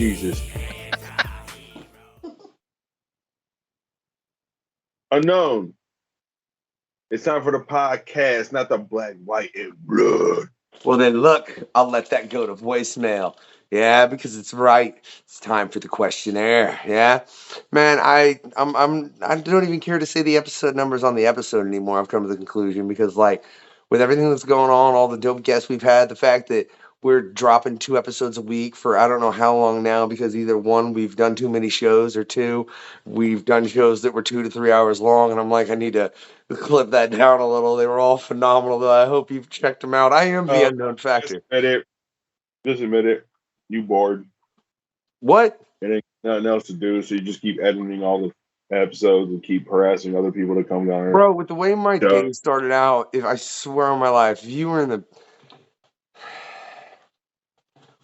Jesus. Unknown. It's time for the podcast, not the black, white, and blood. Well, then look, I'll let that go to voicemail. Yeah, because it's right. It's time for the questionnaire. Yeah, man, I don't even care to say the episode numbers on the episode anymore. I've come to the conclusion because, like, with everything that's going on, all the dope guests we've had, the fact that we're dropping 2 episodes a week for I don't know how long now, because either one, we've done too many shows, or two, we've done shows that were 2 to 3 hours long, and I'm like, I need to clip that down a little. They were all phenomenal, though. I hope you've checked them out. I am the unknown factor. Just admit it. You bored. What? It ain't nothing else to do, so you just keep editing all the episodes and keep harassing other people to come down here. Bro, with the way my day started out, if I swear on my life, if you were in the...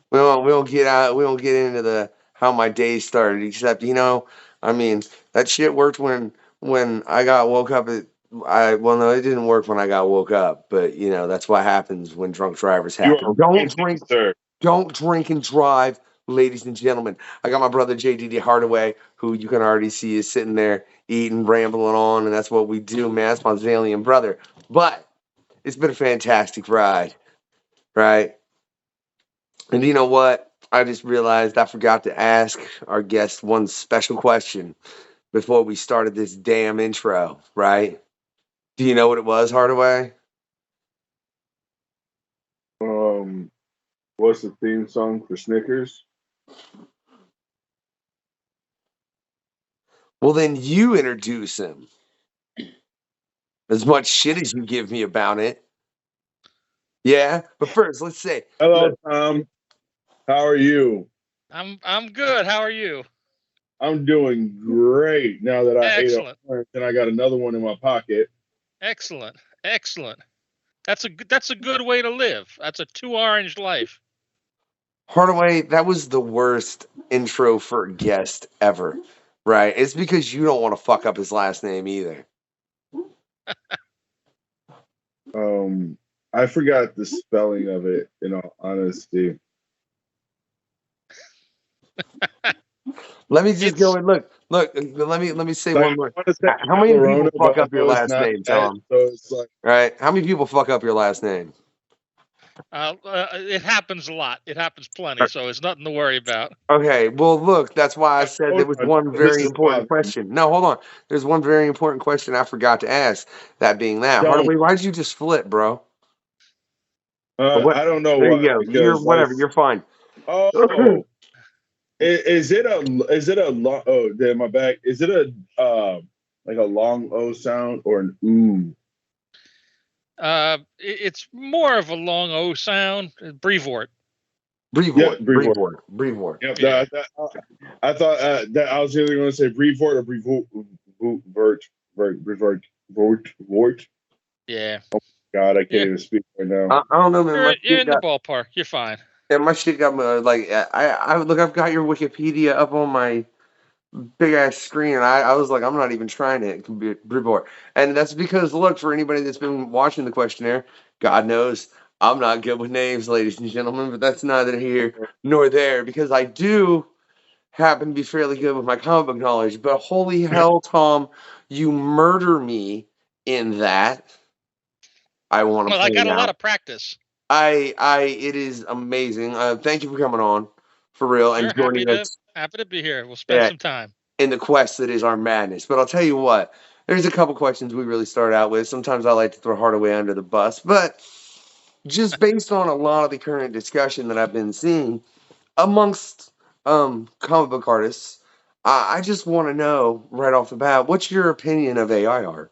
We don't get into the how my day started, except, I mean, that shit worked when I got woke up at... Well, no, it didn't work when I got woke up, but, that's what happens when drunk drivers happen. Don't drink and drive, ladies and gentlemen. I got my brother JDD Hardaway, who you can already see is sitting there eating, rambling on, and that's what we do, man. That's my Zalian brother. But it's been a fantastic ride, right? And you know what? I just realized I forgot to ask our guest one special question before we started this damn intro, right? Do you know what it was, Hardaway? What's the theme song for Snickers? Well, then you introduce him. As much shit as you give me about it. Yeah, but first, let's say hello, Tom. How are you? I'm good. How are you? I'm doing great. Now that I ate a orange and I got another one in my pocket. Excellent. That's a good way to live. That's a 2-orange life. Hardaway, that was the worst intro for a guest ever, right? It's because you don't want to fuck up his last name either. I forgot the spelling of it, in all honesty. Let me just go and look. Let me say one more. How many people fuck up your last name, Tom? So it's like, right? How many people fuck up your last name? It happens a lot. It happens plenty, so it's nothing to worry about. Okay, well, look, that's why I said there was one very important question. No, hold on. There's one very important question I forgot to ask. That being that, Hardaway, why did you just flip, bro? I don't know. There you go. You're whatever. You're fine. Oh, is it a long? Oh, damn, my back. Is it a like a long O sound or an ooh? It's more of a long O sound. Brevoort. Brevoort. Yep, yeah. I thought that I was either going to say Brevoort or Brevoort. Yeah. Oh God, I can't even speak right now. I don't know, man. You're in the ballpark. You're fine. Yeah, my shit got like I look. I've got your Wikipedia up on my big ass screen, and I was like, I'm not even trying it. It can be Brevoort, and that's because look, for anybody that's been watching the questionnaire, God knows I'm not good with names, ladies and gentlemen, but that's neither here nor there, because I do happen to be fairly good with my comic book knowledge. But holy hell, Tom, you murder me in that. I want to. Well, I got a lot of practice. It is amazing. Thank you for coming on, for real, and joining us. Happy to be here. We'll spend some time in the quest that is our madness. But I'll tell you what, there's a couple questions we really start out with. Sometimes I like to throw Hardaway under the bus, but just based on a lot of the current discussion that I've been seeing amongst comic book artists, I just want to know right off the bat, what's your opinion of AI art?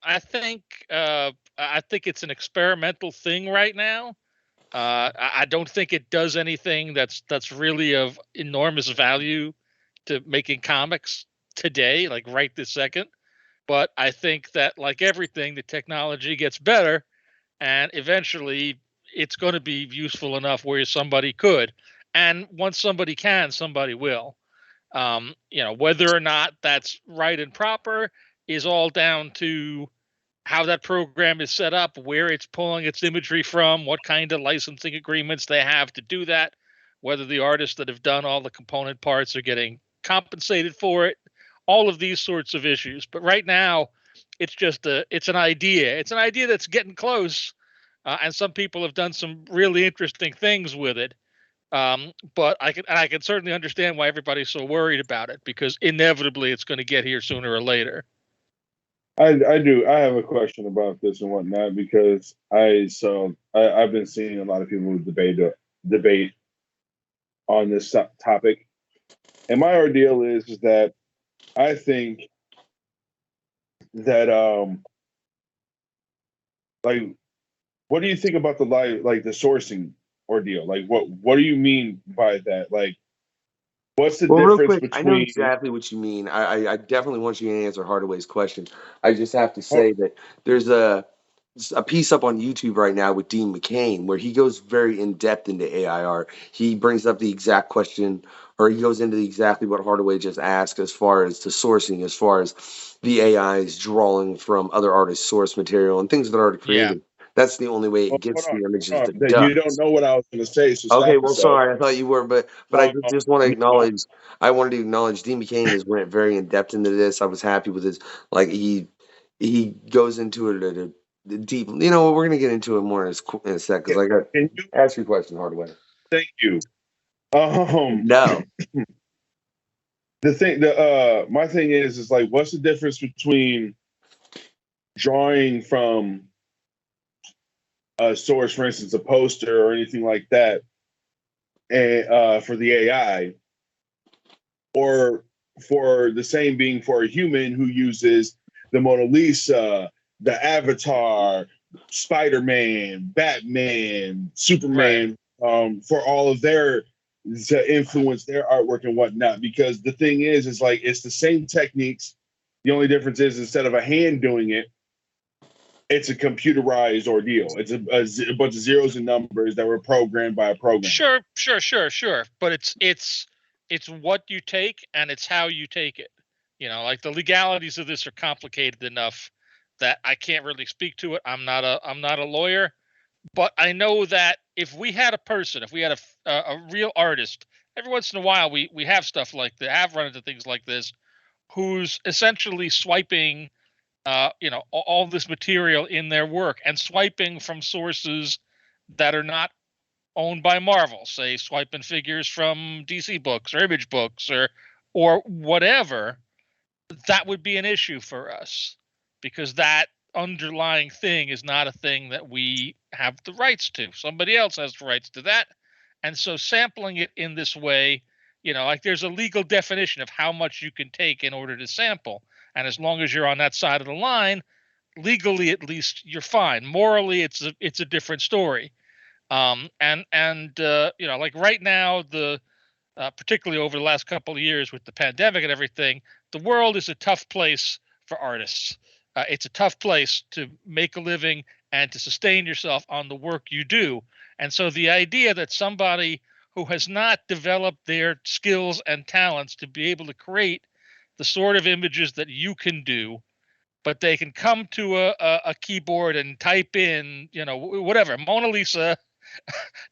I think it's an experimental thing right now. I don't think it does anything that's really of enormous value to making comics today, like right this second. But I think that, like everything, the technology gets better, and eventually it's going to be useful enough where somebody could. And once somebody can, somebody will. Whether or not that's right and proper is all down to how that program is set up, where it's pulling its imagery from, what kind of licensing agreements they have to do that. whether the artists that have done all the component parts are getting compensated for it, all of these sorts of issues. But right now, it's just it's an idea. It's an idea that's getting close, and some people have done some really interesting things with it. But I can certainly understand why everybody's so worried about it, because inevitably it's going to get here sooner or later. I do. I have a question about this and whatnot because I've been seeing a lot of people debate on this topic, and my ordeal is that I think that like, what do you think about the the sourcing ordeal? Like, what do you mean by that? Like, what's the Well, real difference quick, I know between? exactly what you mean. I definitely want you to answer Hardaway's question. I just have to Oh, say that there's a piece up on YouTube right now with Dean McCain where he goes very in depth into AI art. He brings up the exact question, or he goes into exactly what Hardaway just asked as far as the sourcing, as far as the AI is drawing from other artists' source material and things that are already Yeah. created. That's the only way oh, it gets the images hold on. that it That you don't does. know what I was going to say, so Okay, stop well, yourself. sorry, I thought you were, but I Um, just want to no, acknowledge. I wanted to acknowledge Dean McCain has went very in depth into this. I was happy with his, like he goes into it at a deep. You know what? We're gonna get into it more in a sec because I got can you? ask your question, Hardaway. Thank you. Um, No, my thing is like, what's the difference between drawing from a source, for instance, a poster or anything like that, and for the AI, or for the same being for a human who uses the Mona Lisa, the Avatar, Spider-Man, Batman, Right. Superman, for all of their to influence their artwork and whatnot. Because the thing is like it's the same techniques. The only difference is instead of a hand doing it, it's a computerized ordeal. It's a bunch of zeros and numbers that were programmed by a program. Sure. But it's what you take and it's how you take it. Like the legalities of this are complicated enough that I can't really speak to it. I'm not a lawyer, but I know that if we had a person, if we had a real artist, every once in a while we have stuff like that. Have run into things like this, who's essentially swiping, all this material in their work and swiping from sources that are not owned by Marvel, say swiping figures from DC books or Image books or whatever. That would be an issue for us because that underlying thing is not a thing that we have the rights to. Somebody else has the rights to that. And so sampling it in this way, like there's a legal definition of how much you can take in order to sample. And as long as you're on that side of the line, legally at least you're fine. Morally, it's a different story. Like right now, the particularly over the last couple of years with the pandemic and everything, the world is a tough place for artists. It's a tough place to make a living and to sustain yourself on the work you do. And so the idea that somebody who has not developed their skills and talents to be able to create the sort of images that you can do, but they can come to a keyboard and type in, whatever, Mona Lisa,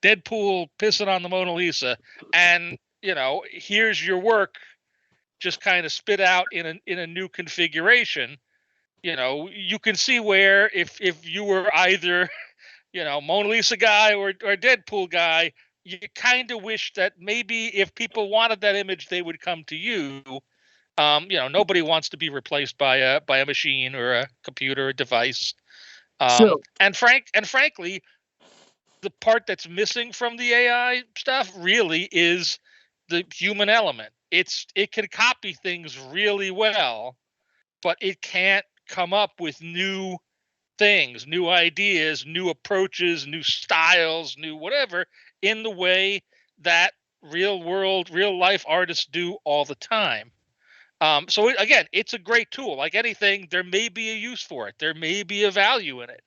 Deadpool pissing on the Mona Lisa, and here's your work, just kind of spit out in a new configuration. You can see where if you were either Mona Lisa guy or Deadpool guy, you kind of wish that maybe if people wanted that image, they would come to you. Nobody wants to be replaced by a machine or a computer or device. so And frankly, the part that's missing from the AI stuff really is the human element. It can copy things really well, but it can't come up with new things, new ideas, new approaches, new styles, new whatever in the way that real life artists do all the time. Again, it's a great tool. Like anything, there may be a use for it. There may be a value in it.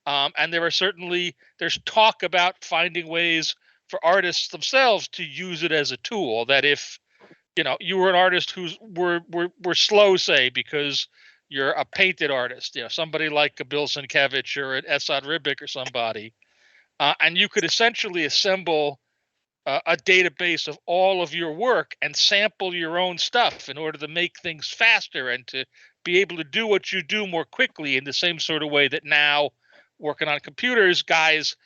And there's talk about finding ways for artists themselves to use it as a tool. That if you were an artist who's were slow, say because you're a painted artist, somebody like a Bill Sienkiewicz or an Esad Ribic or somebody, and you could essentially assemble a database of all of your work and sample your own stuff in order to make things faster and to be able to do what you do more quickly in the same sort of way that now working on computers, guys,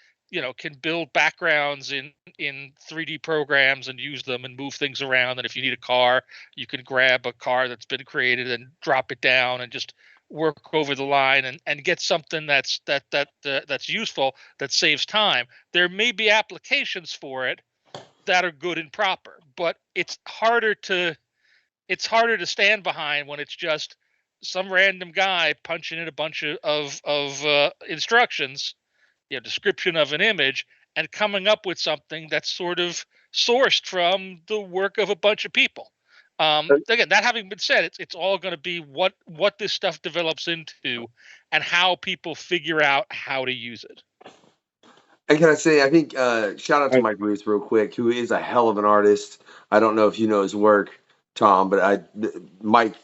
can build backgrounds in 3D programs and use them and move things around. And if you need a car, you can grab a car that's been created and drop it down and just work over the line and get something that's useful, that saves time. There may be applications for it that are good and proper, but it's harder to stand behind when it's just some random guy punching in a bunch of instructions, description of an image, and coming up with something that's sort of sourced from the work of a bunch of people. Again, that having been said, it's all going to be what this stuff develops into and how people figure out how to use it. And can I say, I think, shout out to Mike Ruth real quick, who is a hell of an artist. I don't know if you know his work, Tom, but Mike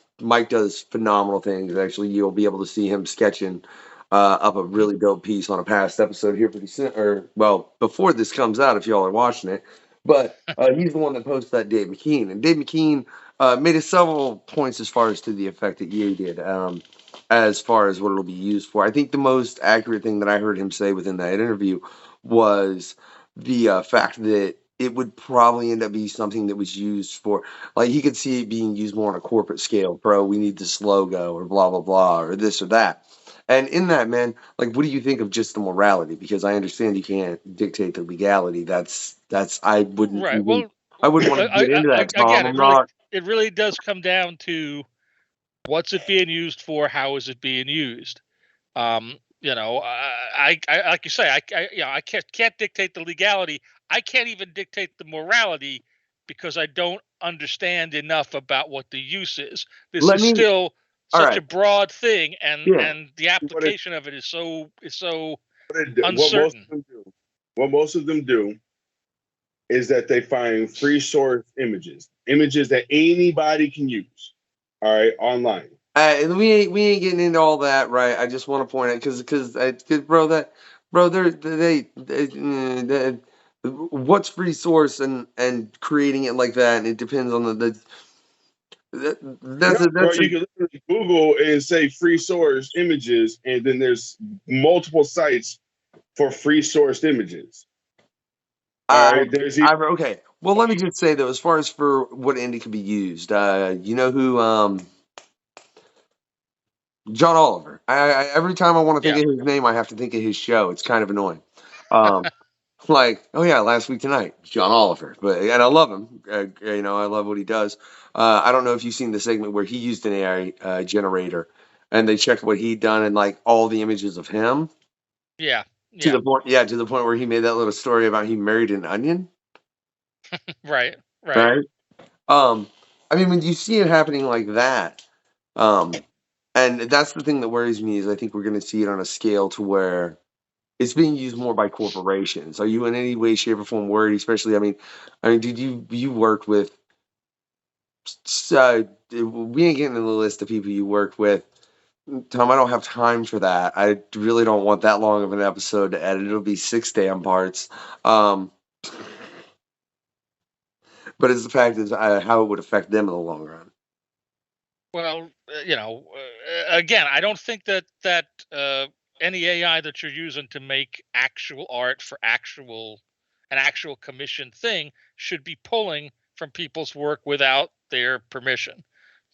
does phenomenal things. Actually, you'll be able to see him sketching up a really dope piece on a past episode here pretty soon, or well, before this comes out, if y'all are watching it. But he's the one that posted that Dave McKean, and Dave McKean made several points as far as to the effect that you did. As far as what it'll be used for, I think the most accurate thing that I heard him say within that interview was the fact that it would probably end up being something that was used for, like, he could see it being used more on a corporate scale. Bro, we need this logo or blah, blah, blah, or this or that. And in that, man, like, what do you think of just the morality? Because I understand you can't dictate the legality. I wouldn't Right. even, I wouldn't want to get into that, Tom. Again, it really does come down to what's it being used for? How is it being used? I like you say, I can't dictate the legality. I can't even dictate the morality because I don't understand enough about what the use is. This is still such a broad thing, and the application of it is so uncertain. What most of them do is that they find free source images that anybody can use. All right, online. We ain't getting into all that, right? I just want to point out because what's free source and creating it like that, and it depends on you can literally Google and say free source images, and then there's multiple sites for free sourced images. All right, okay. Well, let me just say though, as far as for what indie can be used, you know who John Oliver. I every time I want to think of his name, I have to think of his show. It's kind of annoying. Like, oh yeah, Last Week Tonight, John Oliver. And I love him. I love what he does. I don't know if you've seen the segment where he used an AI generator, and they checked what he'd done and like all the images of him. Yeah. To the point where he made that little story about he married an onion. Right. I mean, when you see it happening like that, and that's the thing that worries me is I think we're going to see it on a scale to where it's being used more by corporations. Are you in any way, shape, or form worried? Especially, I mean, did you work with? We ain't getting into the list of people you worked with, Tom. I don't have time for that. I really don't want that long of an episode to edit. It'll be 6 damn parts. But it's the fact is how it would affect them in the long run. Well, again, I don't think that any AI that you're using to make actual art for an actual commissioned thing should be pulling from people's work without their permission.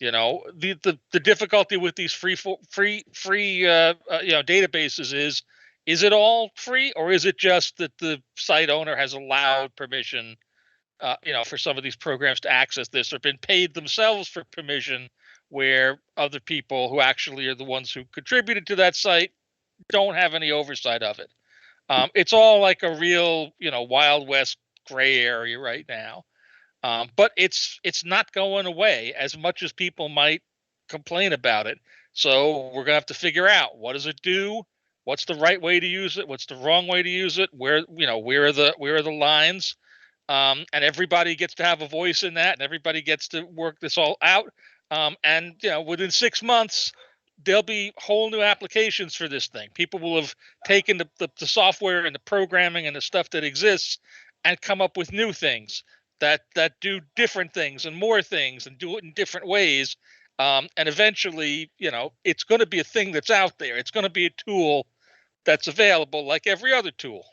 The difficulty with these free databases is it all free, or is it just that the site owner has allowed permission, for some of these programs to access this, or been paid themselves for permission, where other people who actually are the ones who contributed to that site don't have any oversight of it. It's all like a real, Wild West gray area right now. But it's not going away as much as people might complain about it. So we're gonna have to figure out, what does it do? What's the right way to use it? What's the wrong way to use it? Where are the lines? And everybody gets to have a voice in that, and everybody gets to work this all out. And within 6 months, there'll be whole new applications for this thing. People will have taken the software and the programming and the stuff that exists and come up with new things that do different things and more things and do it in different ways. And eventually, it's going to be a thing that's out there. It's going to be a tool that's available like every other tool.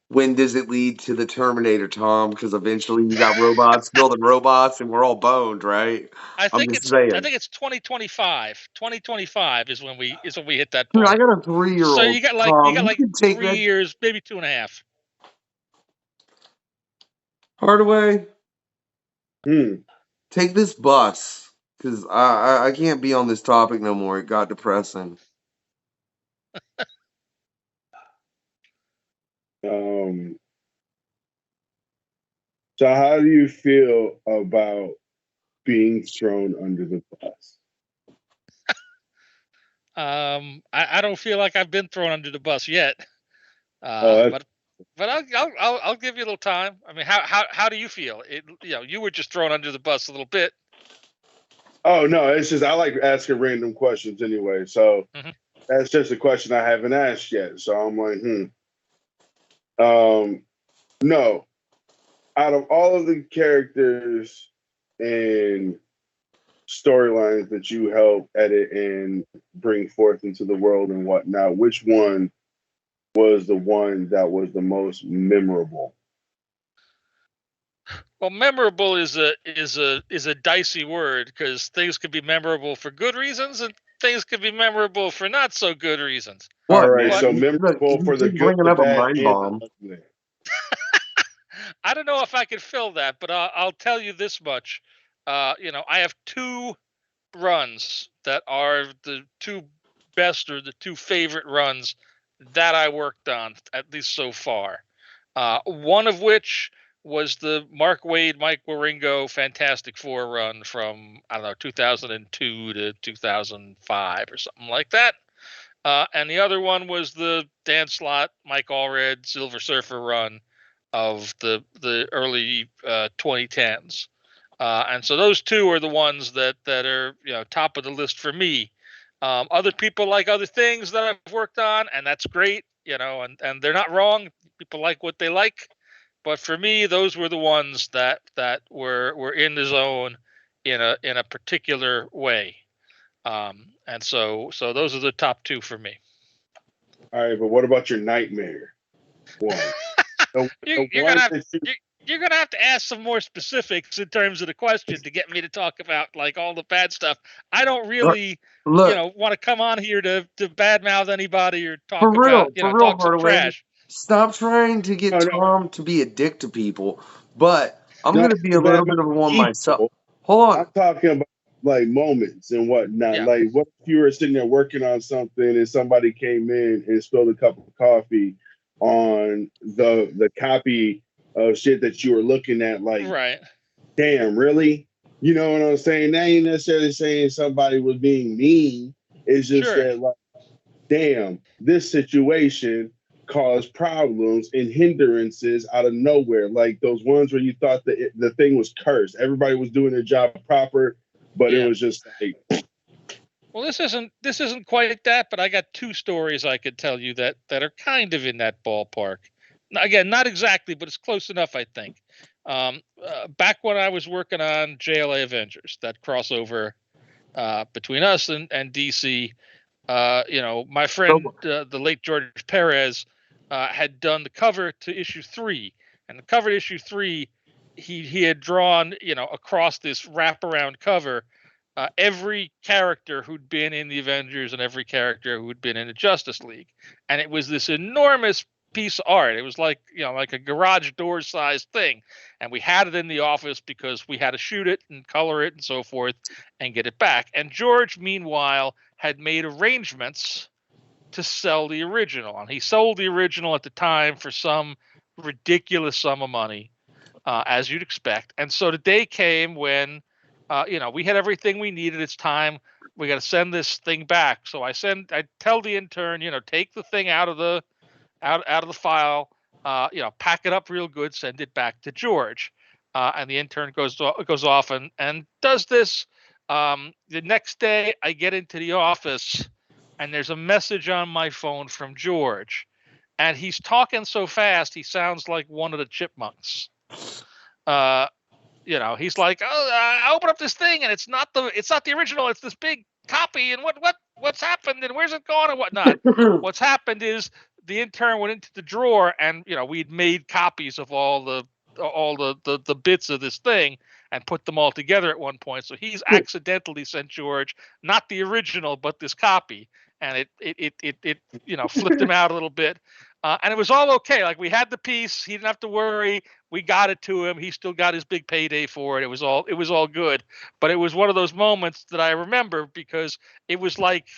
When does it lead to the Terminator, Tom? Because eventually you got robots building robots, and we're all boned, right? I I'm think just saying. I think it's 2025. 2025 is when we hit that Dude, point. I got a So 3-year-old. you got Tom, you like can take 3 that. years, maybe 2.5. Hardaway, Hmm. take this bus, because I can't be on this topic no more. It got depressing. So how do you feel about being thrown under the bus? I don't feel like I've been thrown under the bus yet. But I'll give you a little time. I mean, how do you feel? You were just thrown under the bus a little bit. Oh no, it's just I like asking random questions anyway. So that's just a question I haven't asked yet. So I'm like, no. Out of all of the characters and storylines that you help edit and bring forth into the world and whatnot, which one was the one that was the most memorable? Well, memorable is a dicey word, because things could be memorable for good reasons and things could be memorable for not so good reasons. All right, man? so memorable for the good, the up a bad, mind and bomb. the ugly. I don't know if I could fill that, but I'll tell you this much. I have 2 runs that are the 2 best or the 2 favorite runs that I worked on, at least so far. One of which was the Mark Waid, Mike Wieringo Fantastic Four run from, 2002 to 2005 or something like that. And the other one was the Dan Slott, Mike Allred Silver Surfer run of the early 2010s. And so those 2 are the ones that are top of the list for me. Other people like other things that I've worked on, and that's great, and they're not wrong. People like what they like, but for me, those were the ones that were in the zone in a particular way. And so those are the top 2 for me. All right, but what about your nightmare one? You're gonna have to ask some more specifics in terms of the question to get me to talk about like all the bad stuff. I don't really, want to come on here to badmouth anybody or talk about, talk some trash. Stop trying to get Tom to be a dick to people, but I'm going to be a little bit of one myself. Hold on. I'm talking about like moments and whatnot. Yeah. Like, what if you were sitting there working on something and somebody came in and spilled a cup of coffee on the copy of shit that you were looking at? Like, right. Damn, really? You know what I'm saying? That ain't necessarily saying somebody was being mean. It's just that, like, damn, this situation caused problems and hindrances out of nowhere. Like those ones where you thought that the thing was cursed. Everybody was doing their job proper, but it was just like. Well, this isn't quite that, but I got 2 stories I could tell you that are kind of in that ballpark. Again, not exactly, but it's close enough, I think. Back when I was working on JLA Avengers, that crossover between us and DC, my friend, the late George Pérez, had done the cover to issue 3, and the cover to issue 3, he had drawn, across this wraparound cover, every character who'd been in the Avengers and every character who'd been in the Justice League, and it was this enormous piece of art. It was like like a garage door sized thing, and we had it in the office because we had to shoot it and color it and so forth and get it back. And George, meanwhile, had made arrangements to sell the original, and he sold the original at the time for some ridiculous sum of money, as you'd expect. And so the day came when we had everything we needed. It's time. We got to send this thing back. So I tell the intern, take the thing out of the file, pack it up real good, send it back to George. And the intern goes off and does this. The next day, I get into the office, and there's a message on my phone from George, and he's talking so fast he sounds like one of the chipmunks. He's like, I open up this thing and it's not the original, it's this big copy, and what's happened and where's it gone and whatnot. What's happened is the intern went into the drawer and we'd made copies of all the bits of this thing and put them all together at one point. So he's accidentally sent George not the original but this copy, and it flipped him out a little bit. And it was all okay. Like, we had the piece, he didn't have to worry. We got it to him. He still got his big payday for it. It was all good. But it was one of those moments that I remember because it was like,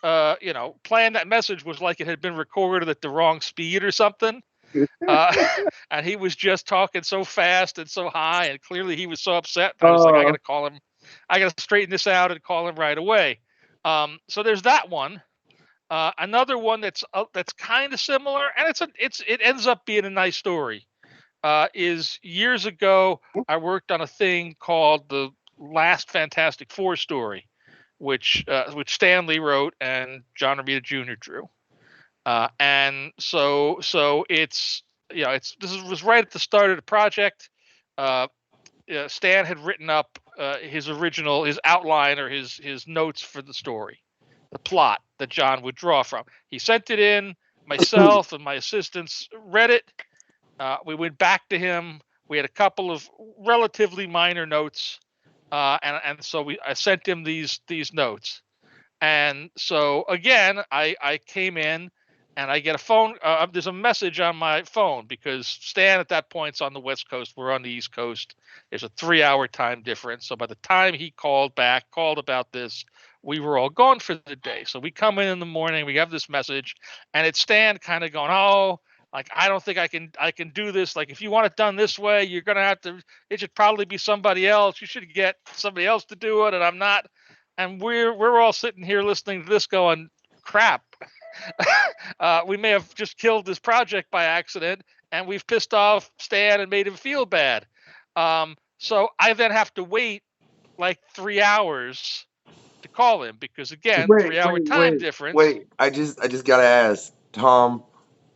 playing that message was like it had been recorded at the wrong speed or something. And he was just talking so fast and so high, and clearly he was so upset. I was like, I got to call him. I got to straighten this out and call him right away. So there's that one. Another one that's kind of similar, and it ends up being a nice story. Is years ago I worked on a thing called the Last Fantastic Four story, which Stan Lee wrote and John Romita Jr. drew. And so it's was right at the start of the project. Stan had written up his outline or his notes for the story, the plot that John would draw from. He sent it in. Myself and my assistants read it. We went back to him. We had a couple of relatively minor notes, and so I sent him these notes. And so again, I came in and I get a phone. There's a message on my phone because Stan at that point's on the West Coast. We're on the East Coast. There's a 3-hour time difference. So by the time he called about this, we were all gone for the day. So we come in the morning, we have this message, and it's Stan kind of going, oh, like, I don't think I can do this. Like, if you want it done this way, you're going to have to, it should probably be somebody else. You should get somebody else to do it. And I'm not. And we're all sitting here listening to this going, crap. We may have just killed this project by accident, and we've pissed off Stan and made him feel bad. So I then have to wait like 3 hours to call him because, again, 3-hour time difference. Wait, I just gotta ask, Tom,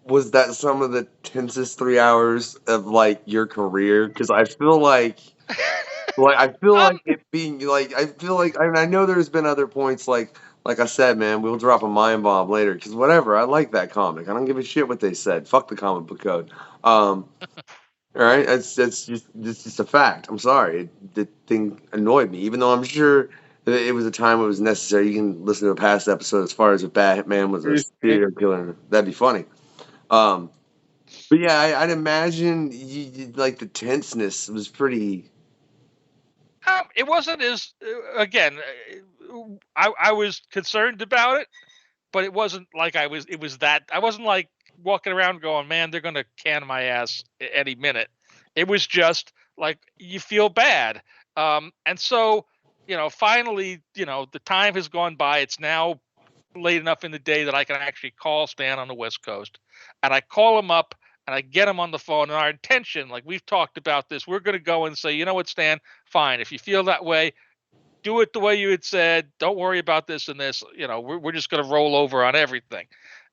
was that some of the tensest 3 hours of like your career? Because I feel like it being like, I mean, I know there's been other points like I said, man, we'll drop a mind bomb later because whatever, I like that comic. I don't give a shit what they said. Fuck the comic book code. All right, it's just a fact. I'm sorry, the thing annoyed me, even though I'm sure that it was a time it was necessary. You can listen to a past episode as far as if Batman was a serial killer. That'd be funny. But yeah, I'd imagine you like the tenseness was pretty. It wasn't as again. I was concerned about it, but it wasn't like I wasn't like walking around going, man, they're gonna can my ass any minute. It was just like you feel bad. And so finally, the time has gone by. It's now late enough in the day that I can actually call Stan on the West Coast, and I call him up and I get him on the phone. And our intention, like we've talked about this, we're going to go and say, you know what, Stan, fine. If you feel that way, do it the way you had said. Don't worry about this and this. We're just going to roll over on everything.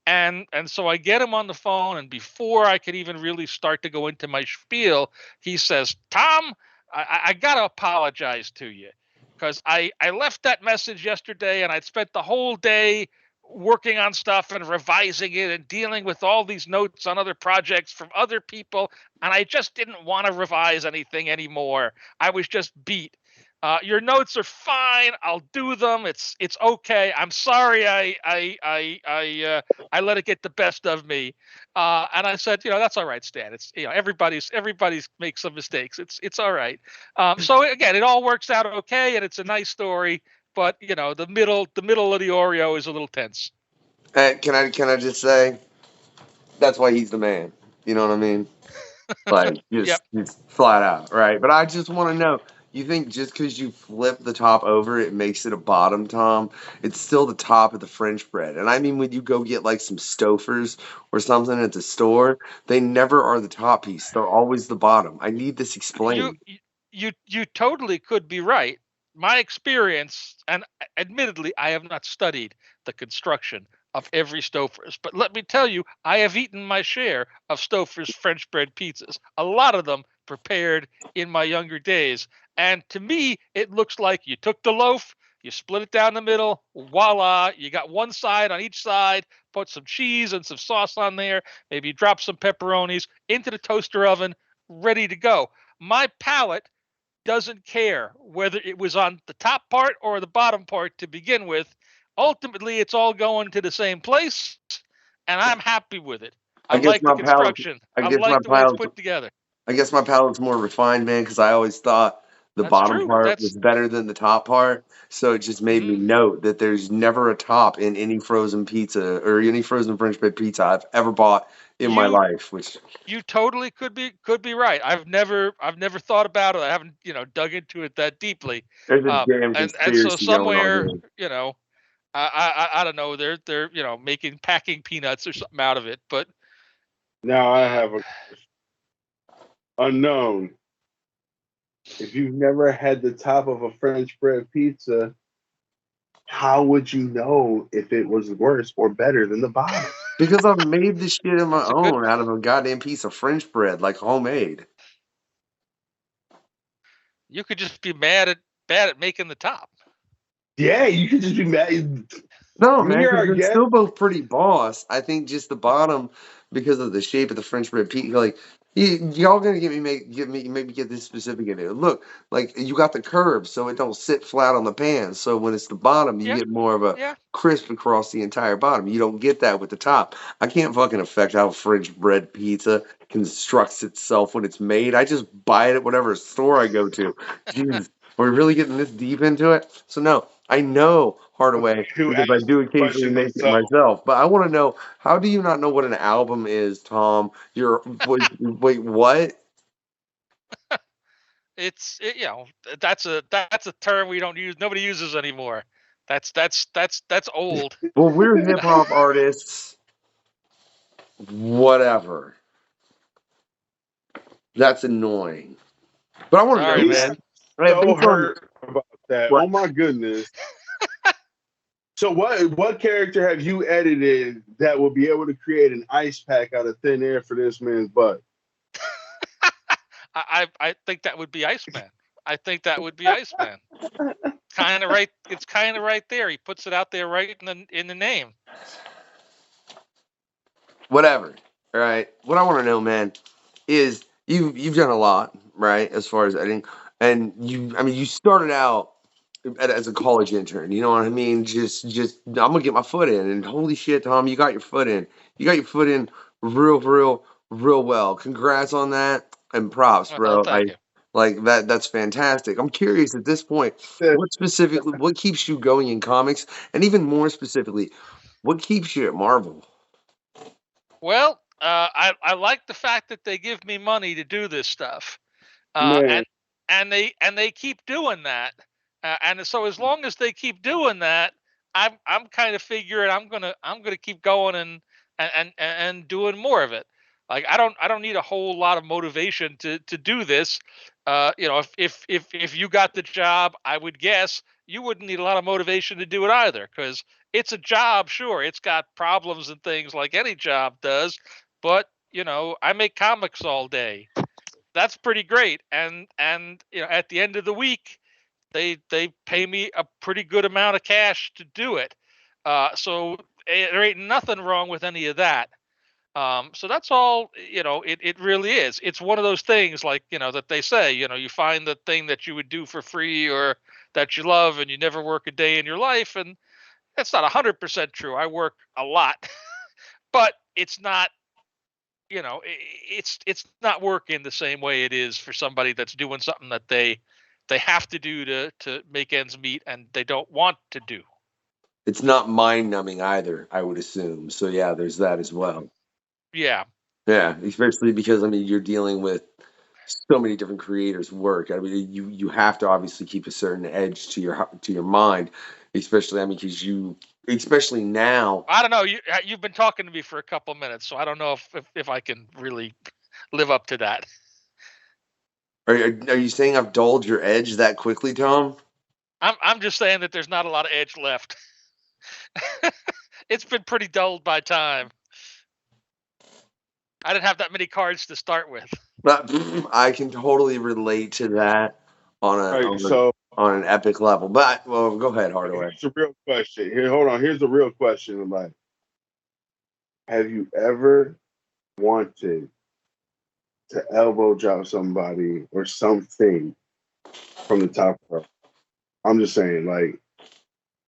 And so I get him on the phone, and before I could even really start to go into my spiel, he says, Tom, I got to apologize to you because I left that message yesterday, and I'd spent the whole day working on stuff and revising it and dealing with all these notes on other projects from other people, and I just didn't want to revise anything anymore. I was just beat. Your notes are fine. I'll do them. It's okay. I'm sorry. I let it get the best of me. And I said, that's all right, Stan. It's everybody's makes some mistakes. It's all right. So again, it all works out okay, and it's a nice story. But the middle of the Oreo is a little tense. Can I just say that's why he's the man? You know what I mean? Like just flat out, right? But I just want to know. You think just because you flip the top over, it makes it a bottom, Tom? It's still the top of the French bread. And I mean, when you go get like some Stouffer's or something at the store, they never are the top piece. They're always the bottom. I need this explained. You totally could be right. My experience, and admittedly, I have not studied the construction of every Stouffer's. But let me tell you, I have eaten my share of Stouffer's French bread pizzas. A lot of them prepared in my younger days. And to me, it looks like you took the loaf, you split it down the middle, voila, you got one side on each side, put some cheese and some sauce on there, maybe drop some pepperonis into the toaster oven, ready to go. My palate doesn't care whether it was on the top part or the bottom part to begin with. Ultimately, it's all going to the same place, and I'm happy with it. I I guess like the my palate. construction. I I guess my like the way it's palate. put together. I guess my palate's more refined, man, because I always thought the That's bottom true. part was That's better than the top part. So it just made me note that there's never a top in any frozen pizza or any frozen French bread pizza I've ever bought in my you. life. Which You totally could be right. I've never thought about it. I haven't dug into it that deeply. there's a damn And so conspiracy going on somewhere here. I don't know, they're making packing peanuts or something out of it. But Now I uh, have a unknown. If you've never had the top of a French bread pizza, how would you know if it was worse or better than the bottom? Because I've made this shit on my that's a good. own out of a goddamn piece of French bread, like homemade. You could just be bad at making the top. Yeah, you could just be mad. No, man, Me or because our they're guest. still both pretty boss. I think just the bottom, because of the shape of the French bread pizza, like y'all gonna get this specific in it. Look, like you got the curve, so it don't sit flat on the pan. So when it's the bottom, you Yeah, get more of a yeah. crisp across the entire bottom. You don't get that with the top. I can't fucking affect how French bread pizza constructs itself when it's made. I just buy it at whatever store I go to. Jesus, are we really getting this deep into it? So no, I know Hardaway Who because I asked do the occasionally question make it himself? myself. But I want to know, how do you not know what an album is, Tom? Wait, what? That's a term we don't use. Nobody uses anymore. That's old. Well, we're hip hop artists. Whatever. That's annoying. But I want to know, Sorry, He's man. man. Right, so based on hurt about that. what? Oh my goodness. So what character have you edited that will be able to create an ice pack out of thin air for this man's butt? I think that would be Iceman. I think that would be Iceman. Kind of right. It's kind of right there. He puts it out there right in the name. Whatever. All right. What I want to know, man, is you've done a lot, right, as far as editing, and you started out as a college intern. You know what I mean? Just I'm gonna get my foot in, and holy shit, Tom, you got your foot in. You got your foot in real well. Congrats on that, and props, Oh, bro. thank you. Like that. That's fantastic. I'm curious at this point, what keeps you going in comics, and even more specifically, what keeps you at Marvel? Well, I like the fact that they give me money to do this stuff, uh, Man, and and they keep doing that, and so as long as they keep doing that, I'm kind of figuring I'm gonna keep going and doing more of it. Like I don't need a whole lot of motivation to do this. If you got the job, I would guess you wouldn't need a lot of motivation to do it either, because it's a job. Sure, it's got problems and things like any job does, but I make comics all day. That's pretty great. And at the end of the week, they pay me a pretty good amount of cash to do it. So there ain't nothing wrong with any of that. So that's all. It really is. It's one of those things, like, that they say, you find the thing that you would do for free or that you love, and you never work a day in your life. And that's not 100% true. I work a lot, but it's not. It's not working the same way it is for somebody that's doing something that they have to do to make ends meet, and they don't want to do. It's not mind numbing either, I would assume. So yeah, there's that as well. Yeah. Yeah, especially because you're dealing with so many different creators' work. You have to obviously keep a certain edge to your mind, especially because especially now. I don't know. You've been talking to me for a couple minutes, so I don't know if I can really live up to that. Are you saying I've dulled your edge that quickly, Tom? I'm just saying that there's not a lot of edge left. it's been pretty dulled by time. I didn't have that many cards to start with. But I can totally relate to that on an epic level. But well, go ahead, Hardaway. Here's a real question. Here, hold on. Here's the real question. Like, have you ever wanted to elbow drop somebody or something from the top rope? I'm just saying, like,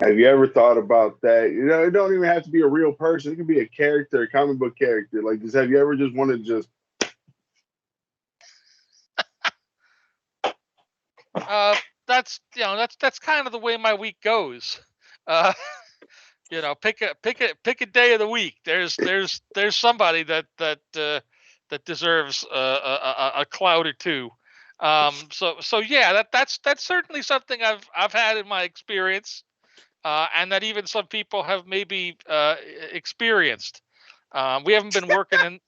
have you ever thought about that? You know, it don't even have to be a real person. It could be a character, a comic book character. Like, just have you ever just wanted to just? That's kind of the way my week goes. Pick a day of the week. There's somebody that deserves a cloud or two. So yeah, that's certainly something I've had in my experience, and that even some people have maybe experienced. We haven't been working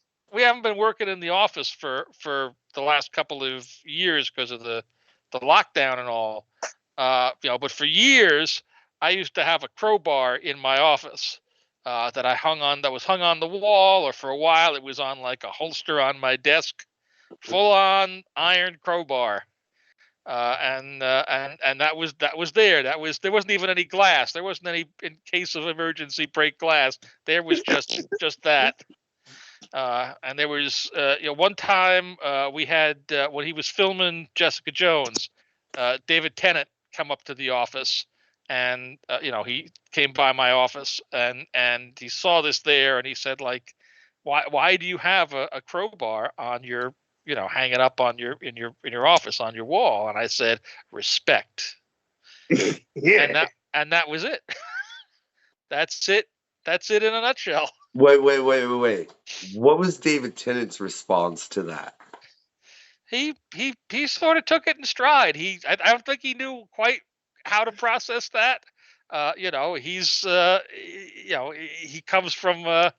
in the office for the last couple of years because of the lockdown and all. But for years I used to have a crowbar in my office that was hung on the wall, or for a while it was on like a holster on my desk, full on iron crowbar. And that was there. There wasn't even any glass. There wasn't any, in case of emergency, break glass. There was just that. And there was one time we had when he was filming Jessica Jones, David Tennant come up to the office, and he came by my office, and he saw this there, and he said, like, why do you have a crowbar on your hanging up on in your office on your wall? And I said, respect. Yeah. And that was it. That's it in a nutshell. Wait. What was David Tennant's response to that? He sort of took it in stride. I don't think he knew quite how to process that. He's he comes from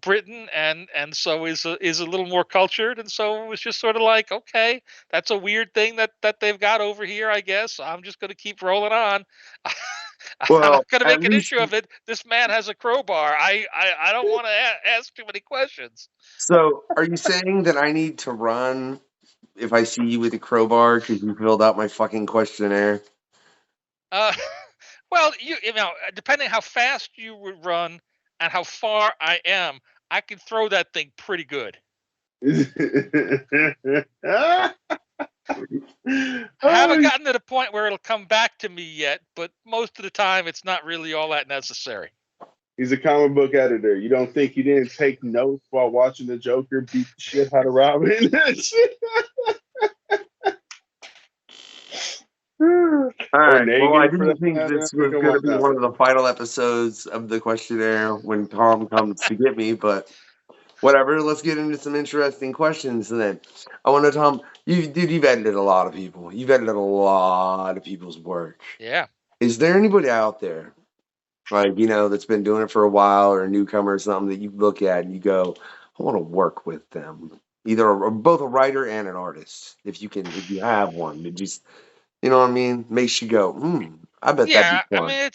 Britain, and so is a little more cultured, and so it was just sort of like, okay, that's a weird thing that they've got over here. I guess I'm just going to keep rolling on. I'm not going to make an issue of it. This man has a crowbar. I don't want to ask too many questions. So, are you saying that I need to run if I see you with a crowbar because you filled out my fucking questionnaire? Well, depending how fast you would run and how far I am, I can throw that thing pretty good. I haven't gotten to the point where it'll come back to me yet, but most of the time it's not really all that necessary. He's a comic book editor. You don't think he didn't take notes while watching the Joker beat the shit out of Robin? All right. Well, I didn't think this was going to be one of the final episodes of the questionnaire when Tom comes to get me, but whatever. Let's get into some interesting questions then. I want to know, Tom, you've edited a lot of people. You've edited a lot of people's work. Yeah. Is there anybody out there, like, that's been doing it for a while, or a newcomer or something, that you look at and you go, I want to work with them? Either both a writer and an artist, if you have one. It just, you know what I mean? Makes you go, I bet that'd be fun. I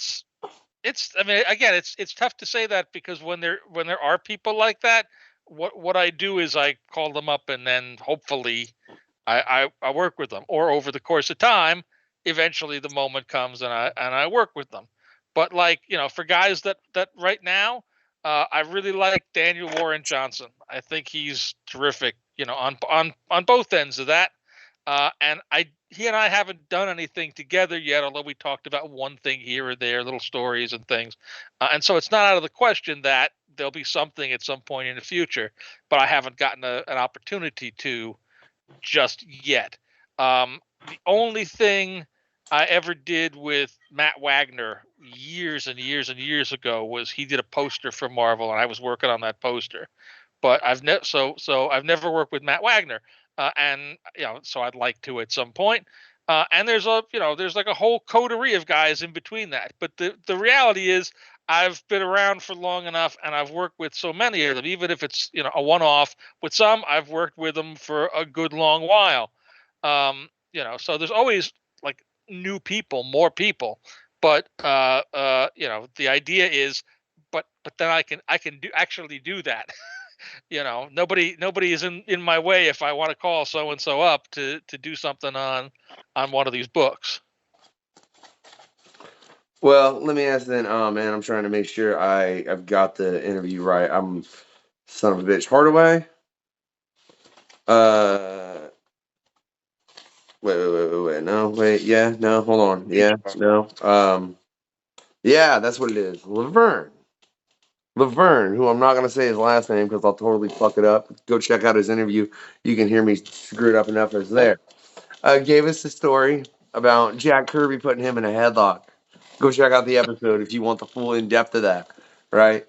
mean, again, it's tough to say that, because when there are people like that, what I do is I call them up, and then hopefully I work with them, or over the course of time, eventually the moment comes and I work with them. But for guys that right now, I really like Daniel Warren Johnson. I think he's terrific, on both ends of that. And he and I haven't done anything together yet, although we talked about one thing here or there, little stories and things. And so it's not out of the question that there'll be something at some point in the future, but I haven't gotten an opportunity to just yet. The only thing I ever did with Matt Wagner years and years and years ago was he did a poster for Marvel, and I was working on that poster. But I've never worked with Matt Wagner. And so I'd like to at some point. And there's like a whole coterie of guys in between that. But the reality is, I've been around for long enough, and I've worked with so many of them. Even if it's a one-off, with some I've worked with them for a good long while. So there's always like new people, more people. But the idea is but then I can actually do that. Nobody is in my way if I want to call so and so up to do something on one of these books. Well, let me ask then. Oh man, I'm trying to make sure I've got the interview right. I'm son of a bitch. Hardaway. Wait. No, wait. Yeah, no. Hold on. Yeah, no. Yeah, that's what it is. Laverne, who I'm not gonna say his last name because I'll totally fuck it up. Go check out his interview. You can hear me screwed up enough as there. Gave us the story about Jack Kirby putting him in a headlock. Go check out the episode if you want the full in depth of that. Right?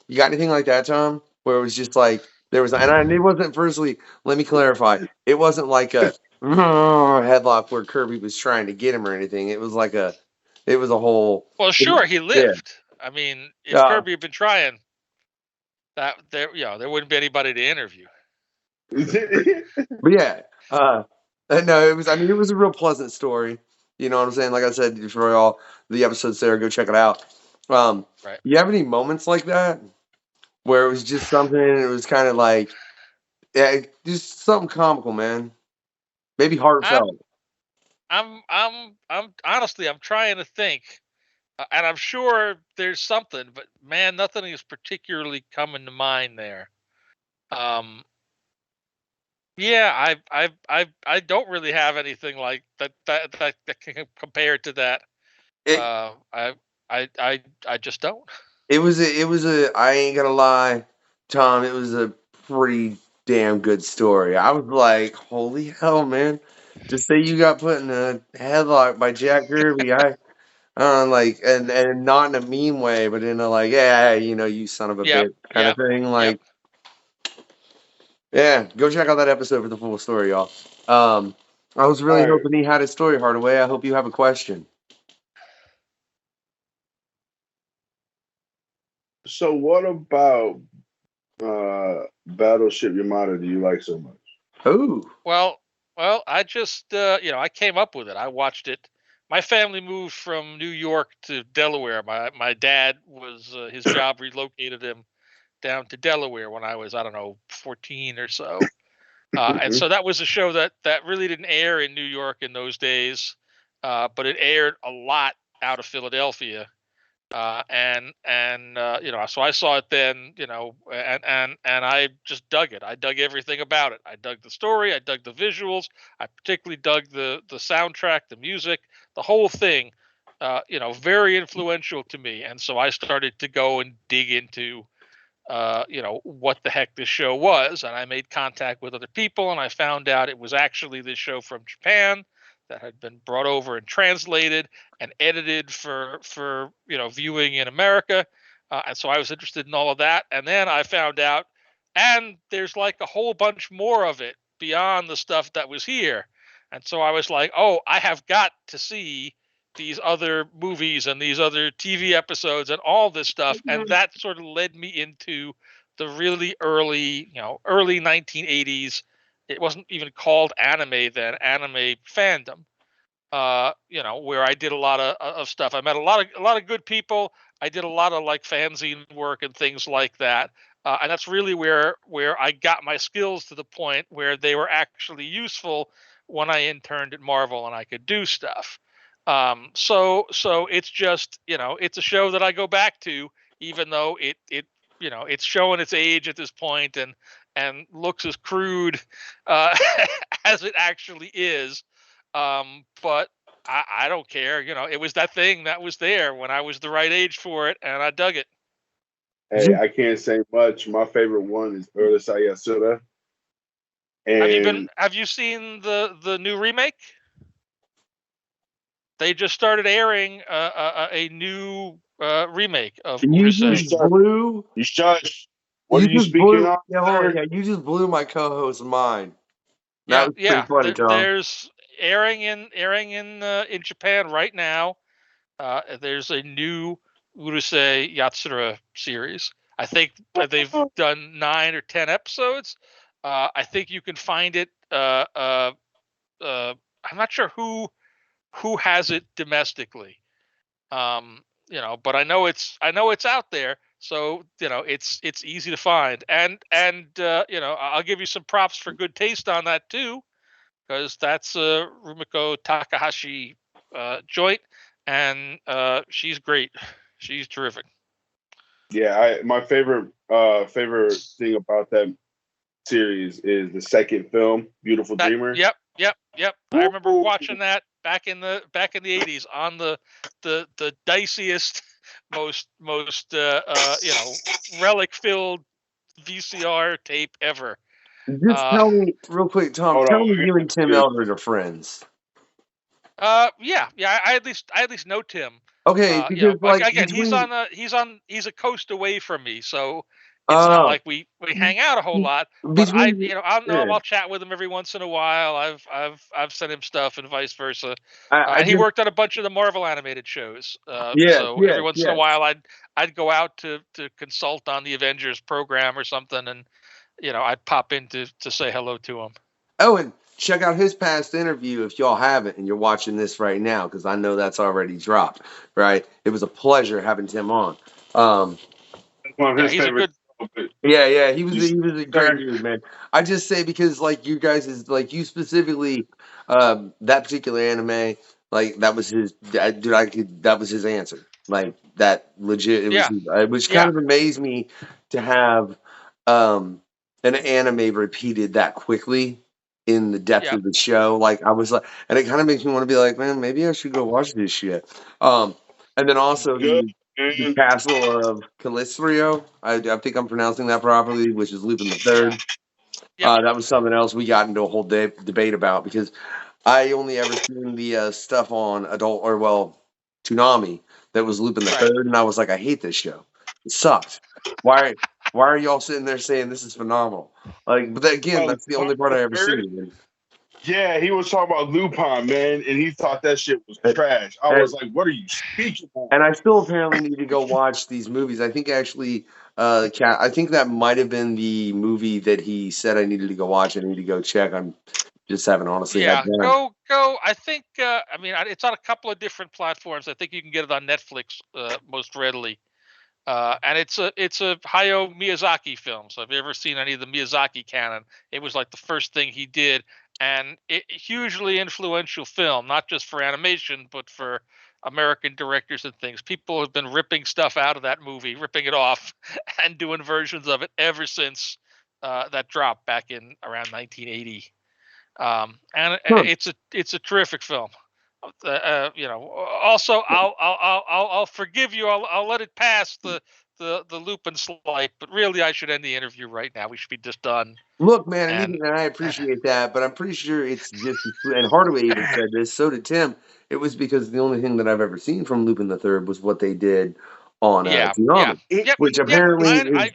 You got anything like that, Tom? Where it was just like there was, and it wasn't. Firstly, let me clarify. It wasn't like a headlock where Kirby was trying to get him or anything. It was like it was a whole. Well, sure, he lived. Yeah. I mean, if Kirby had been trying, there wouldn't be anybody to interview. But yeah, no, it was. I mean, it was a real pleasant story. You know what I'm saying? Like I said, for all the episodes there, go check it out. Right. You have any moments like that where it was just something? It was kind of like, yeah, just something comical, man. Maybe heartfelt. I'm honestly, I'm trying to think, and I'm sure there's something, but man, nothing is particularly coming to mind there. Yeah, I don't really have anything like that can compare to that. I just don't. It was a. I ain't gonna lie, Tom. It was a pretty damn good story. I was like, holy hell, man! To say you got put in a headlock by Jack Kirby, like, and not in a mean way, but in a like, yeah, you son of a bitch kind of thing. Like, yeah, go check out that episode for the full story, y'all. I was really hoping he had a story, Hardaway. I hope you have a question. So, what about Battleship Yamato do you like so much? Oh, well, I just I came up with it. I watched it. My family moved from New York to Delaware. My dad was his job relocated him down to Delaware when I was, I don't know, 14 or so. And so that was a show that really didn't air in New York in those days, but it aired a lot out of Philadelphia. So I saw it then, and I just dug it. I dug everything about it. I dug the story. I dug the visuals. I particularly dug the soundtrack, the music, the whole thing. Very influential to me. And so I started to go and dig into what the heck this show was. And I made contact with other people, and I found out it was actually this show from Japan that had been brought over and translated and edited for viewing in America. And so I was interested in all of that. And then I found out, and there's like a whole bunch more of it beyond the stuff that was here. And so I was like, oh, I have got to see these other movies and these other TV episodes and all this stuff. And that sort of led me into the really early 1980s. It wasn't even called anime then, anime fandom. Where I did a lot of stuff. I met a lot of good people. I did a lot of like fanzine work and things like that. And that's really where I got my skills to the point where they were actually useful when I interned at Marvel and I could do stuff. So it's just, it's a show that I go back to, even though it's showing its age at this point and looks as crude as it actually is. But I don't care. It was that thing that was there when I was the right age for it, and I dug it. Hey, I can't say much. My favorite one is Urusei Yatsura. Have you seen the new remake? They just started airing a new remake of Urusei. You shush. What are you speaking on? You just blew my co-host's mind. That was pretty funny, Tom. There's airing in Japan right now. There's a new Urusei Yatsura series. I think they've done 9 or 10 episodes. I think you can find it. I'm not sure who has it domestically. But I know it's out there. So it's easy to find, and I'll give you some props for good taste on that too, because that's a Rumiko Takahashi joint, and she's great. She's terrific. Yeah, my favorite thing about that series is the second film, Beautiful Dreamer. Yep. I remember watching that back in the 80s on the diciest, most relic filled VCR tape ever. Just tell me real quick, Tom. Tell me you and Tim Eldred are friends. Yeah. I at least know Tim. Okay, because again, he's a coast away from me, so it's not like we hang out a whole lot. But I'll chat with him every once in a while. I've sent him stuff and vice versa. He worked on a bunch of the Marvel animated shows. So every once in a while, I'd go out to consult on the Avengers program or something, and I'd pop in to say hello to him. Oh, and check out his past interview if y'all haven't and you're watching this right now, because I know that's already dropped, right? It was a pleasure having Tim on. He's a good. Yeah, he was a great dude, man. I just say because you guys is you specifically, that particular anime, that was his that was his answer. That legit, which kind of amazed me to have an anime repeated that quickly in the depth of the show. I was and it kind of makes me want to be like, man, maybe I should go watch this shit. And then also the Castle of Cagliostro, I think I'm pronouncing that properly, which is Lupin the Third. That was something else we got into a whole debate about, because I only ever seen the stuff on Toonami that was Lupin the Third, and I was like, I hate this show. It sucked. Why are y'all sitting there saying this is phenomenal? But again, that's the only part I ever seen. Yeah, he was talking about Lupin, man, and he thought that shit was trash. I was like, what are you speaking about? And I still apparently need to go watch these movies. I think actually, I think that might have been the movie that he said I needed to go watch. I need to go check. I'm just haven't honestly had time. Go. I think, it's on a couple of different platforms. I think you can get it on Netflix most readily. And it's a Hayao Miyazaki film. So if you ever seen any of the Miyazaki canon, it was like the first thing he did, and hugely influential film, not just for animation, but for American directors and things. People have been ripping stuff out of that movie, ripping it off, and doing versions of it ever since that dropped back in around 1980. It's a terrific film. Also, I'll forgive you. I'll let it pass the Lupin slight, but really, I should end the interview right now. We should be just done. Look, man, and I appreciate that, but I'm pretty sure it's just, and Hardaway even said this, so did Tim. It was because the only thing that I've ever seen from Lupin the Third was what they did on Toonami, which apparently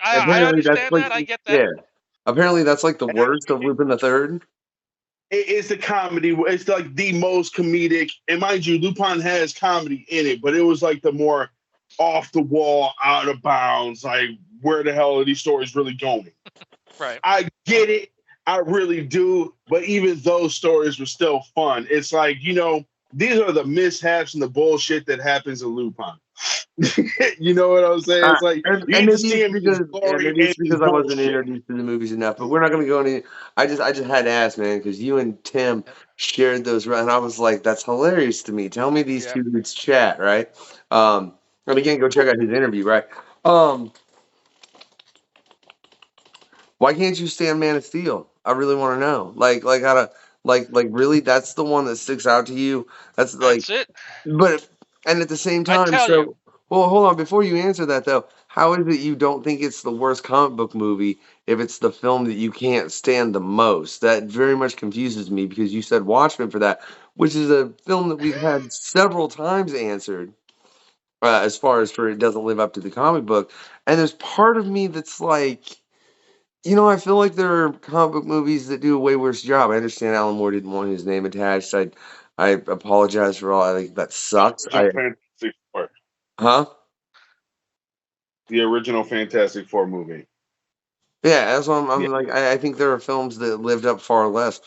I understand that. I get that. Yeah, apparently that's the worst of Lupin the Third. It's the comedy. It's the most comedic. And mind you, Lupin has comedy in it, but it was the more off the wall, out of bounds, where the hell are these stories really going? Right. I get it. I really do. But even those stories were still fun. It's these are the mishaps and the bullshit that happens in Lupin. You know what I'm saying? It's maybe it's because I wasn't introduced to the movies enough. But we're not going to go any. I just had to ask, man, because you and Tim shared those, and I was like, that's hilarious to me. Tell me these two dudes chat, right? And again, go check out his interview, right? Why can't you stand Man of Steel? I really want to know. How to really, that's the one that sticks out to you. That's it. But and at the same time, well, hold on. Before you answer that though, how is it you don't think it's the worst comic book movie if it's the film that you can't stand the most? That very much confuses me, because you said Watchmen for that, which is a film that we've had several times answered. As far as for it doesn't live up to the comic book, and there's part of me that's I feel like there are comic book movies that do a way worse job. I understand Alan Moore didn't want his name attached. I apologize for all. I think that sucks. Fantastic Four. Huh? The original Fantastic Four movie. Yeah, that's what I'm like. I think there are films that lived up far less,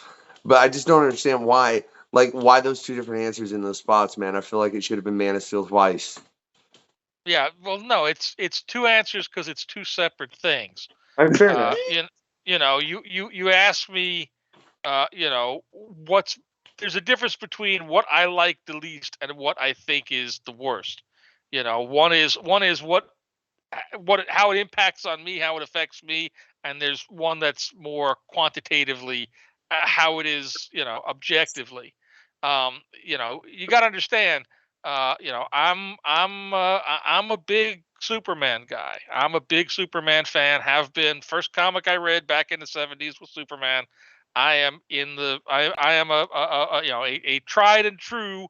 but I just don't understand why. Why those two different answers in those spots, man. I feel like it should have been Man of Steel twice. Yeah, well, no, it's two answers because it's two separate things. I'm fair enough. You asked me, there's a difference between what I like the least and what I think is the worst. One is how it impacts on me, how it affects me, and there's one that's more quantitatively how it is, objectively. You got to understand. I'm a big Superman guy. I'm a big Superman fan. Have been. First comic I read back in the '70s was Superman. I am I am a tried and true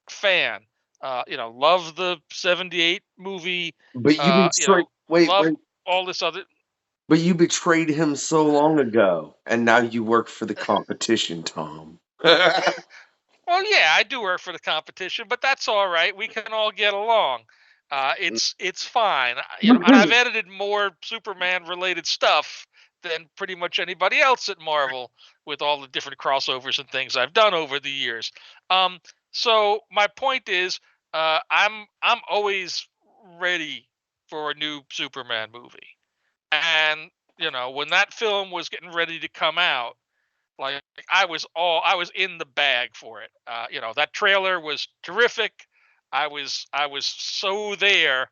fan. Love the '78 movie. But you betrayed. Wait, Love wait. all this other. But you betrayed him so long ago, and now you work for the competition, Tom. Well, yeah, I do work for the competition, but that's all right. We can all get along. It's fine. And I've edited more Superman related stuff than pretty much anybody else at Marvel with all the different crossovers and things I've done over the years. So my point is, I'm always ready for a new Superman movie. And when that film was getting ready to come out, like I was in the bag for it. That trailer was terrific. I was so there,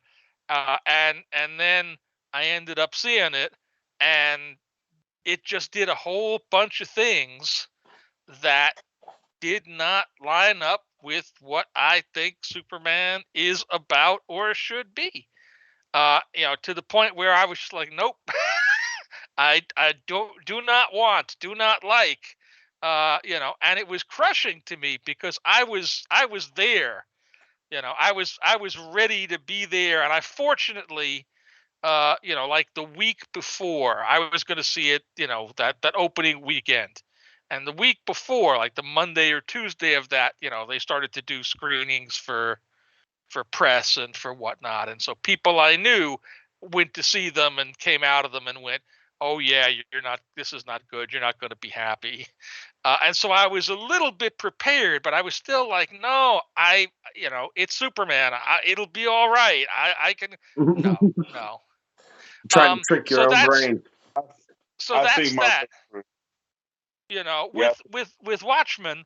and then I ended up seeing it, and it just did a whole bunch of things that did not line up with what I think Superman is about or should be. To the point where I was just like, nope. I do not want, do not like, and it was crushing to me because I was there, I was ready to be there, and I fortunately, like the week before I was going to see it, that opening weekend, and the week before, like the Monday or Tuesday of that, they started to do screenings for press and for whatnot, and so people I knew went to see them and came out of them and went, oh yeah, you're not, this is not good, you're not going to be happy. And so I was a little bit prepared, but I was still like, no, it's Superman, it'll be all right, I can. No. Trying to trick your So own that's brain. I that's think my that. Yep. With Watchmen,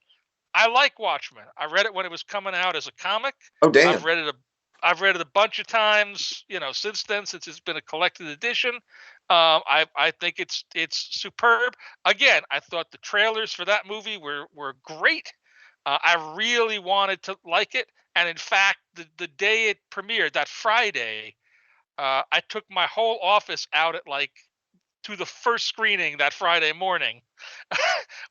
I like Watchmen. I read it when it was coming out as a comic. Oh damn! I've read it a bunch of times, since then, since it's been a collected edition. I think it's superb. Again, I thought the trailers for that movie were great. I really wanted to like it, and in fact, the day it premiered, that Friday, I took my whole office out at to the first screening that Friday morning.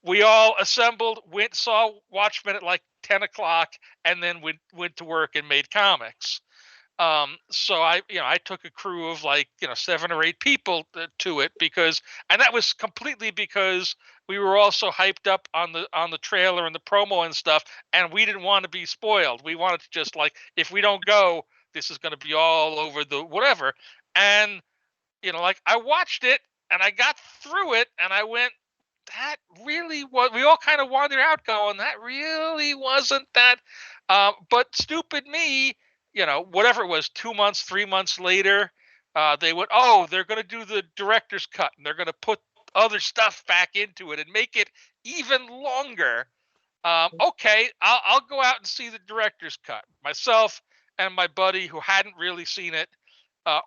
We all assembled, saw Watchmen at 10 o'clock, and then went to work and made comics. So I took a crew of 7 or 8 people to it and that was completely because we were all so hyped up on the trailer and the promo and stuff, and we didn't want to be spoiled. We wanted to just if we don't go, this is going to be all over the whatever. And I watched it and I got through it and I went, that really was, we all kind of wandered out going, that really wasn't that. But stupid me, whatever it was, 2 months, 3 months later, they went, oh, they're going to do the director's cut and they're going to put other stuff back into it and make it even longer. Okay, I'll go out and see the director's cut. Myself and my buddy who hadn't really seen it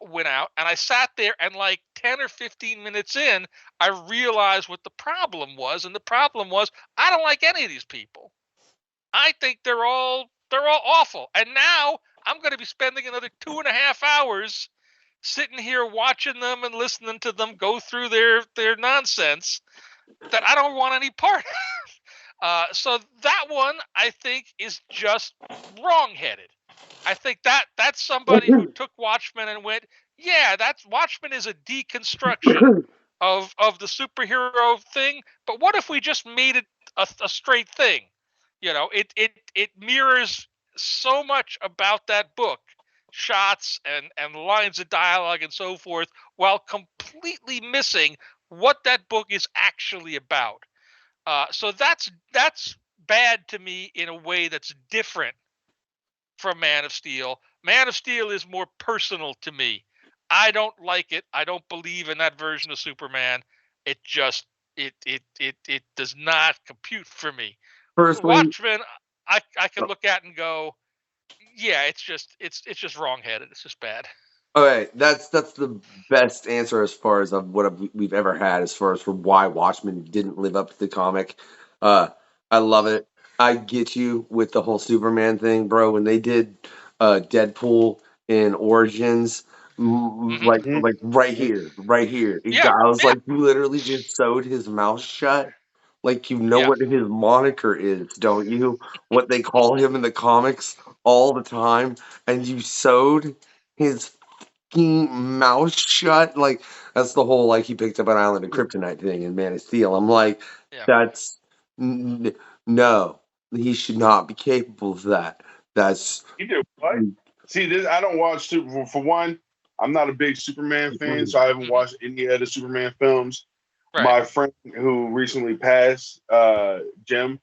went out, and I sat there, and 10 or 15 minutes in, I realized what the problem was, and the problem was I don't like any of these people. I think they're all awful, and now I'm going to be spending another 2.5 hours sitting here watching them and listening to them go through their nonsense that I don't want any part of. So that one, I think, is just wrong-headed. I think that's somebody who took Watchmen and went, yeah, Watchmen is a deconstruction of the superhero thing. But what if we just made it a straight thing? It mirrors so much about that book, shots and lines of dialogue and so forth, while completely missing what that book is actually about. So that's bad to me in a way that's different from Man of Steel. Man of Steel is more personal to me. I don't like it. I don't believe in that version of Superman. It just it does not compute for me. Personally, Watchmen, I can look at and go, yeah, it's just wrong-headed. It's just bad. okay, that's the best answer as far as we've ever had as far as for why Watchmen didn't live up to the comic. Uh, I love it. I get you with the whole Superman thing, bro. When they did Deadpool in Origins, Hmm. like right here, Yeah, I was yeah, like, you literally just sewed his mouth shut. Like you know yeah. what his moniker is, don't you? What they call him in the comics all the time, and you sewed his mouth shut. Like that's the whole like he picked up an island of kryptonite thing in Man of Steel. I'm like, Yeah. that's no, he should not be capable of that. That's You do what? See, this I don't watch Super. For one, I'm not a big Superman fan, so I haven't watched any of the Superman films. Right. My friend who recently passed, Jim,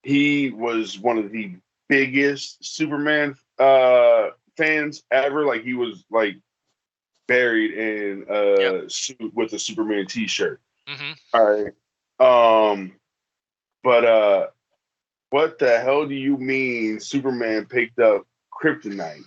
he was one of the biggest Superman fans ever. Like he was like buried in Yep. a suit with a Superman T-shirt. Hmm. All right. But what the hell do you mean Superman picked up kryptonite?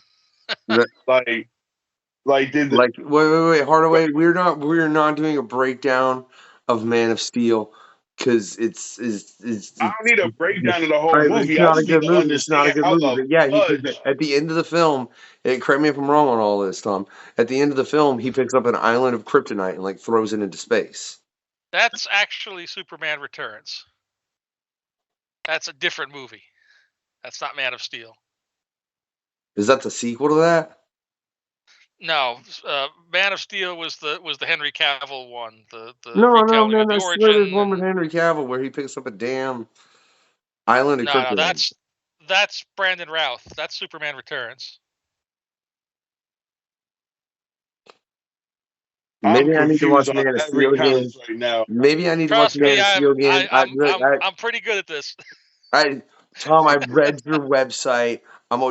like, did the, like wait, Hardaway. We're not doing a breakdown of Man of Steel because I don't need a breakdown of the whole right, but it's movie. I not a just need good to movie. It's not a understand good how movie. the But yeah, fudge. at the end of the film, and correct me if I'm wrong on all this, Tom. At the end of the film, he picks up an island of kryptonite and like throws it into space. That's actually Superman Returns. That's a different movie. That's not Man of Steel. Is that the sequel to that? No, Man of Steel was the Henry Cavill one, the No, retelling man. of the I swear there's origin, one with and Henry Cavill where he picks up a damn island of no, kryptonite. that's Brandon Routh. That's Superman Returns. I'm Maybe I need to watch confused on Man of every Steel again. premise right now. Maybe I need to watch Trust Man me, of Steel again. I'm pretty good at this. Tom, I read your website.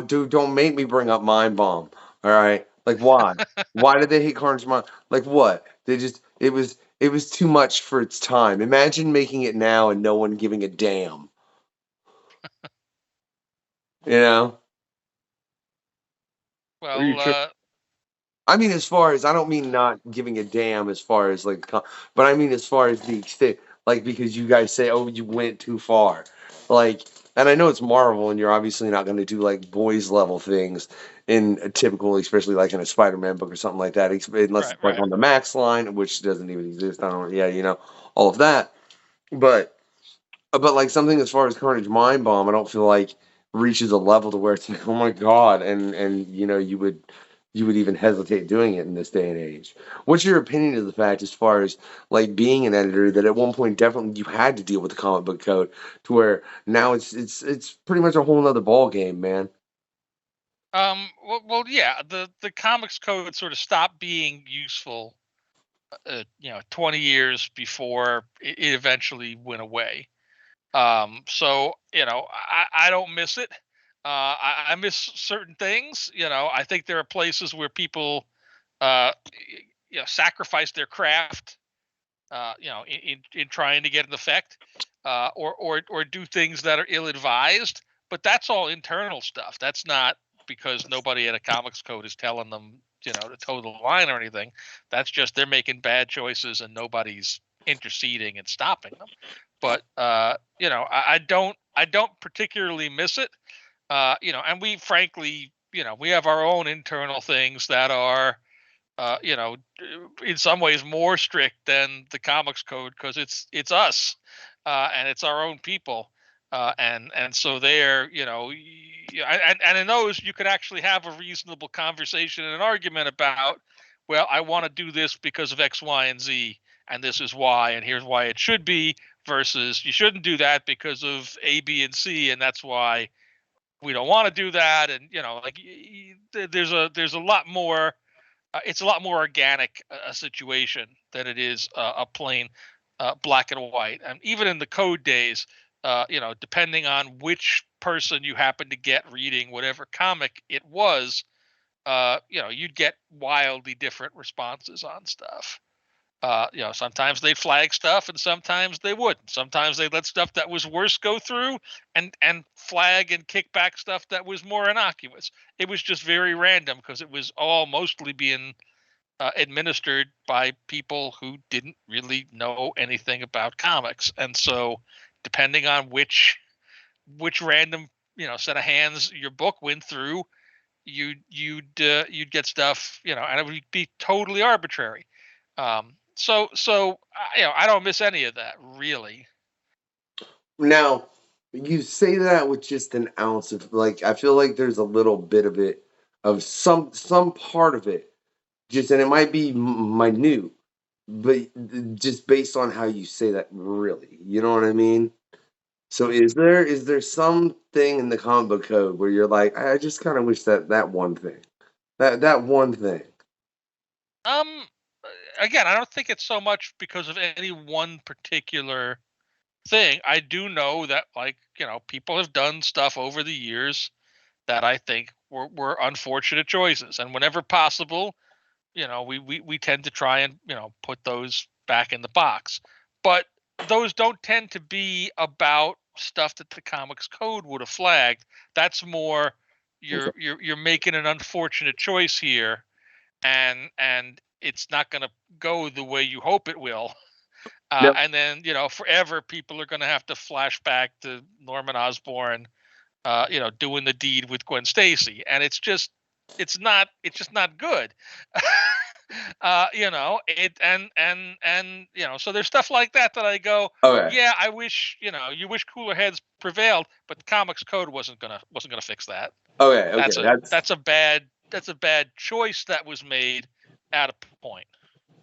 Dude, don't make me bring up Mind Bomb. All right, like why? Why did they hate Carnage Mind? Like what? It was too much for its time. Imagine making it now and no one giving a damn. You know? What are you Well, trying? I mean, as far as I don't mean not giving a damn as far as like, but I mean as far as the extent, like because you guys say, oh, you went too far, like, and I know it's Marvel, and you're obviously not going to do like boys level things in a typical, especially like in a Spider-Man book or something like that, unless it's like right. on the Max line, which doesn't even exist. I don't, yeah, you know, all of that, but like something as far as Carnage Mind Bomb, I don't feel like reaches a level to where it's like, oh my god, and you know you would even hesitate doing it in this day and age. What's your opinion of the fact, as far as like being an editor, that at one point definitely you had to deal with the comic book code, to where now it's pretty much a whole nother ball game, man. Well, yeah. The comics code sort of stopped being useful, 20 years before it eventually went away. So I don't miss it. I miss certain things. I think there are places where people, uh, sacrifice their craft, in trying to get an effect, or do things that are ill-advised. But that's all internal stuff. That's not because nobody at a comics code is telling them, to toe the line or anything. That's just they're making bad choices and nobody's interceding and stopping them. But I don't particularly miss it. And we frankly, we have our own internal things that are, in some ways more strict than the comics code, because it's us, and it's our own people, and so there, and in those you could actually have a reasonable conversation and an argument about, well, I want to do this because of X, Y, and Z, and this is why, and here's why it should be, versus you shouldn't do that because of A, B, and C, and that's why we don't want to do that, and like there's a lot more, it's a lot more organic a situation than it is a plain black and white. And even in the code days, depending on which person you happen to get reading whatever comic it was, you'd get wildly different responses on stuff. Sometimes they'd flag stuff and sometimes they wouldn't. Sometimes they let stuff that was worse go through and flag and kick back stuff that was more innocuous. It was just very random because it was all mostly being administered by people who didn't really know anything about comics. And so depending on which random, set of hands your book went through, you'd get stuff, and it would be totally arbitrary. So I don't miss any of that, really. Now, you say that with just an ounce of I feel like there's a little bit of it, of some part of it, and it might be minute, but just based on how you say that, really, you know what I mean? So is there something in the comic book code where you're like, I just kind of wish that one thing, that one thing. Again, I don't think it's so much because of any one particular thing. I do know that, people have done stuff over the years that I think were unfortunate choices, and whenever possible, we tend to try and put those back in the box. But those don't tend to be about stuff that the comics code would have flagged. That's more you're making an unfortunate choice here, and it's not going to go the way you hope it will. Yep. And then forever people are going to have to flash back to Norman Osborn, doing the deed with Gwen Stacy, and it's just not good. So there's stuff like that I go, Okay. yeah, I wish, you wish cooler heads prevailed, but the comics code wasn't gonna fix that. Okay. That's a bad choice that was made at a point.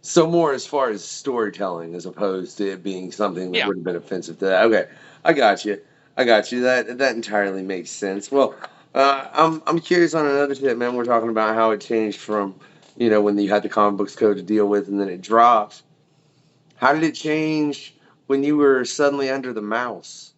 So more as far as storytelling as opposed to it being something that would have been offensive to that. Okay, I got you. That entirely makes sense. Well, I'm curious on another tip, man. We're talking about how it changed from, when you had the comic books code to deal with and then it dropped. How did it change when you were suddenly under the mouse?